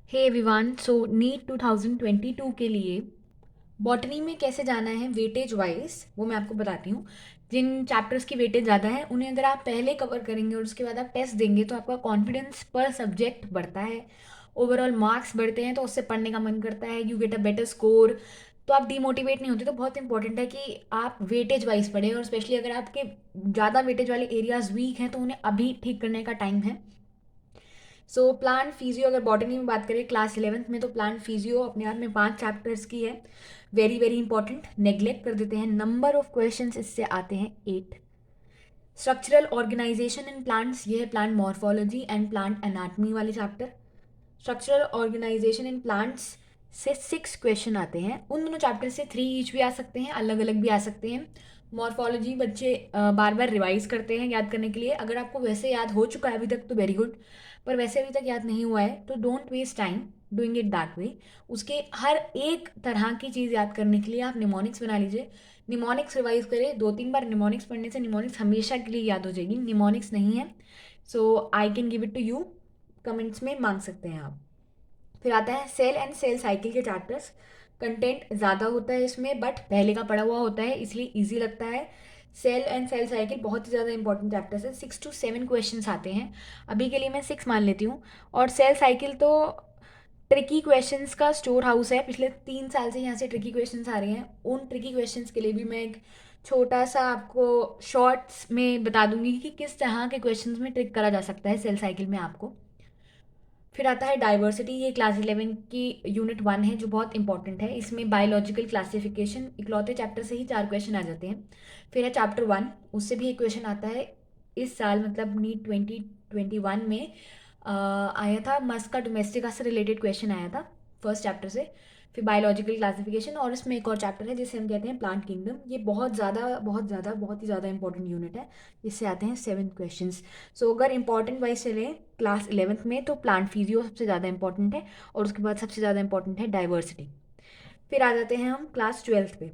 Hey everyone, सो NEET 2022 के लिए botany में कैसे जाना है वेटेज वाइज वो मैं आपको बताती हूँ। जिन चैप्टर्स की वेटेज ज़्यादा है उन्हें अगर आप पहले कवर करेंगे और उसके बाद आप टेस्ट देंगे तो आपका कॉन्फिडेंस पर सब्जेक्ट बढ़ता है, ओवरऑल मार्क्स बढ़ते हैं, तो उससे पढ़ने का मन करता है, you get a better score. तो आप डीमोटिवेट नहीं होते। तो बहुत इंपॉर्टेंट है कि आप वेटेज वाइज पढ़ें, और स्पेशली अगर आपके ज़्यादा वेटेज वाले एरियाज वीक हैं तो उन्हें अभी ठीक करने का टाइम है। सो प्लांट फिजियो, अगर बॉटनी में बात करें क्लास 11th में, तो प्लांट फिजियो अपने आप में 5 चैप्टर्स की है। वेरी वेरी इंपॉर्टेंट, नेग्लेक्ट कर देते हैं। नंबर ऑफ क्वेश्चंस इससे आते हैं 8। स्ट्रक्चरल ऑर्गेनाइजेशन इन प्लांट्स, ये है plant morphology and plant anatomy वाले चैप्टर। स्ट्रक्चरल ऑर्गेनाइजेशन इन प्लांट्स से 6 क्वेश्चन आते हैं। उन दोनों चैप्टर से 3 ईच भी आ सकते हैं, अलग अलग भी आ सकते हैं। मॉर्फोलॉजी बच्चे बार बार रिवाइज करते हैं याद करने के लिए। अगर आपको वैसे याद हो चुका है अभी तक तो वेरी गुड, पर वैसे अभी तक याद नहीं हुआ है तो don't waste time doing it that way. उसके हर एक तरह की चीज़ याद करने के लिए आप निमोनिक्स बना लीजिए। निमोनिक्स रिवाइज करें 2-3 बार। निमोनिक्स पढ़ने से निमोनिक्स हमेशा के लिए याद हो जाएगी। निमोनिक्स नहीं है so I can give it to you, comments में मांग सकते हैं आप। फिर आता है सेल एंड सेल साइकिल के चैप्टर्स। कंटेंट ज़्यादा होता है इसमें, बट पहले का पढ़ा हुआ होता है इसलिए ईजी लगता है। सेल एंड सेल साइकिल बहुत ही ज़्यादा इंपॉर्टेंट चैप्टर्स है। 6 to 7 क्वेश्चंस आते हैं, अभी के लिए मैं 6 मान लेती हूँ। और सेल साइकिल तो ट्रिकी क्वेश्चंस का स्टोर हाउस है। पिछले 3 साल से यहाँ से ट्रिकी क्वेश्चंस आ रहे हैं। उन ट्रिकी क्वेश्चंस के लिए भी मैं एक छोटा सा आपको शॉर्ट्स में बता दूंगी कि किस तरह के क्वेश्चंस में ट्रिक करा जा सकता है सेल साइकिल में आपको। फिर आता है डाइवर्सिटी, ये क्लास 11 की यूनिट 1 है जो बहुत इंपॉर्टेंट है। इसमें बायोलॉजिकल क्लासिफिकेशन इकलौते चैप्टर से ही 4 क्वेश्चन आ जाते हैं। फिर है चैप्टर 1, उससे भी एक क्वेश्चन आता है इस साल, मतलब नीट 2021 में आया था। मस्का डोमेस्टिका से रिलेटेड क्वेश्चन आया था फर्स्ट चैप्टर से। फिर बायोलॉजिकल क्लासिफिकेशन, और इसमें एक और चैप्टर है जिसे हम कहते हैं प्लांट किंगडम। ये बहुत ज़्यादा बहुत ज़्यादा बहुत ही ज़्यादा इंपॉर्टेंट यूनिट है। इससे आते हैं 7 क्वेश्चंस। सो अगर इंपॉर्टेंट वाइज चले क्लास 11th में तो प्लांट फिजियो सबसे ज़्यादा इंपॉर्टेंट है, और उसके बाद सबसे ज़्यादा इंपॉर्टेंट है डाइवर्सिटी। फिर आ जाते हैं हम क्लास 12th पे।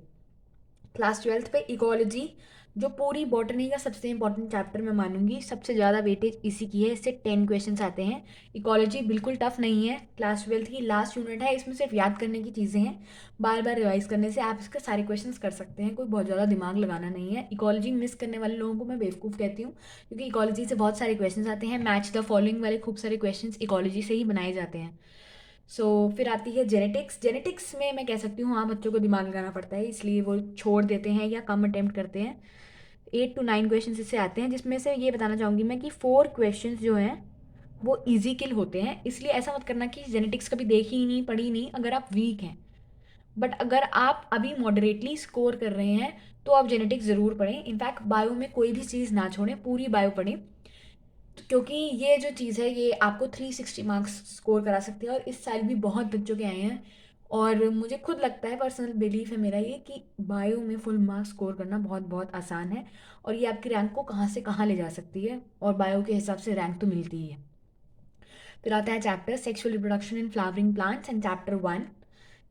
क्लास 12th पे इकोलॉजी, जो पूरी बॉटनी का सबसे इंपॉर्टेंट चैप्टर मैं मानूंगी। सबसे ज़्यादा वेटेज इसी की है, इससे 10 क्वेश्चंस आते हैं। इकोलॉजी बिल्कुल टफ नहीं है, क्लास 12th की लास्ट यूनिट है। इसमें सिर्फ याद करने की चीज़ें हैं, बार बार रिवाइज करने से आप इसके सारे क्वेश्चंस कर सकते हैं। कोई बहुत ज़्यादा दिमाग लगाना नहीं है। इकोलॉजी मिस करने वाले लोगों को मैं बेवकूफ़ कहती हूँ, क्योंकि इकोलॉजी से बहुत सारे क्वेश्चंस आते हैं। मैच द फॉलोइंग वाले खूब सारे क्वेश्चंस इकोलॉजी से ही बनाए जाते हैं। फिर आती है जेनेटिक्स। जेनेटिक्स में मैं कह सकती हूँ हाँ, बच्चों को दिमाग लगाना पड़ता है इसलिए वो छोड़ देते हैं या कम अटेम्प्ट करते हैं। 8 to 9 क्वेश्चन इससे आते हैं, जिसमें से ये बताना चाहूँगी मैं कि 4 क्वेश्चन जो हैं वो इजी किल होते हैं। इसलिए ऐसा मत करना कि जेनेटिक्स कभी देखी ही नहीं पढ़ी नहीं अगर आप वीक हैं। बट अगर आप अभी मॉडरेटली स्कोर कर रहे हैं तो आप जेनेटिक्स ज़रूर पढ़ें। इनफैक्ट बायो में कोई भी चीज़ ना छोड़ें, पूरी बायो पढ़ें, क्योंकि ये जो चीज़ है ये आपको 360 मार्क्स स्कोर करा सकती है। और इस साल भी बहुत बच्चों के आए हैं, और मुझे खुद लगता है, पर्सनल बिलीफ है मेरा ये, कि बायो में फुल मार्क्स स्कोर करना बहुत बहुत आसान है, और ये आपकी रैंक को कहाँ से कहाँ ले जा सकती है, और बायो के हिसाब से रैंक तो मिलती ही है। फिर आता है chapter sexual reproduction in flowering plants and chapter 1।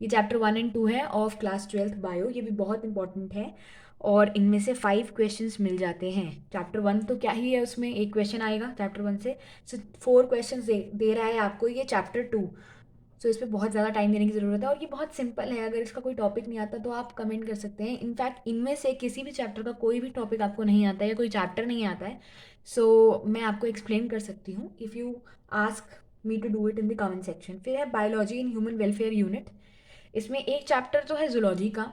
ये चैप्टर 1 एंड 2 है ऑफ क्लास 12th बायो। ये भी बहुत इंपॉर्टेंट है, और इनमें से 5 क्वेश्चंस मिल जाते हैं। चैप्टर 1 तो क्या ही है, उसमें एक क्वेश्चन आएगा चैप्टर 1 से। 4 क्वेश्चन दे रहा है आपको ये चैप्टर 2। सो इस पर बहुत ज़्यादा टाइम देने की ज़रूरत है, और ये बहुत सिंपल है। अगर इसका कोई टॉपिक नहीं आता तो आप कमेंट कर सकते हैं। इनफैक्ट इनमें से किसी भी चैप्टर का कोई भी टॉपिक आपको नहीं आता है या कोई चैप्टर नहीं आता है, मैं आपको एक्सप्लेन कर सकती हूँ if you ask me to do it in the comment section. फिर है biology in human welfare unit. इसमें एक चैप्टर तो है जूलॉजी का,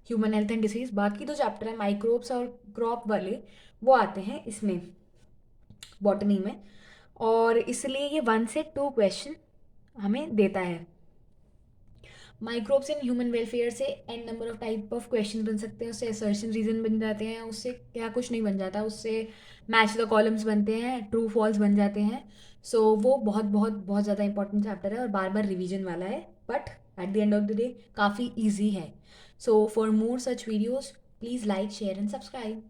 ह्यूमन हेल्थ एंड डिसीज। बाकी 2 चैप्टर है माइक्रोब्स और क्रॉप वाले, वो आते हैं इसमें बॉटनी में। और इसलिए ये 1 से 2 क्वेश्चन हमें देता है। माइक्रोब्स इन ह्यूमन वेलफेयर से an number of type of question बन सकते हैं। उससे असर्शन रीजन बन जाते हैं, उससे क्या कुछ नहीं बन जाता, उससे मैच द कॉलम्स बनते हैं, ट्रू फॉल्स बन जाते हैं। वो बहुत बहुत बहुत ज़्यादा इंपॉर्टेंट चैप्टर है और बार बार रिवीजन वाला है, but at the end of the day काफ़ी ईजी है। For more such videos please like share and subscribe.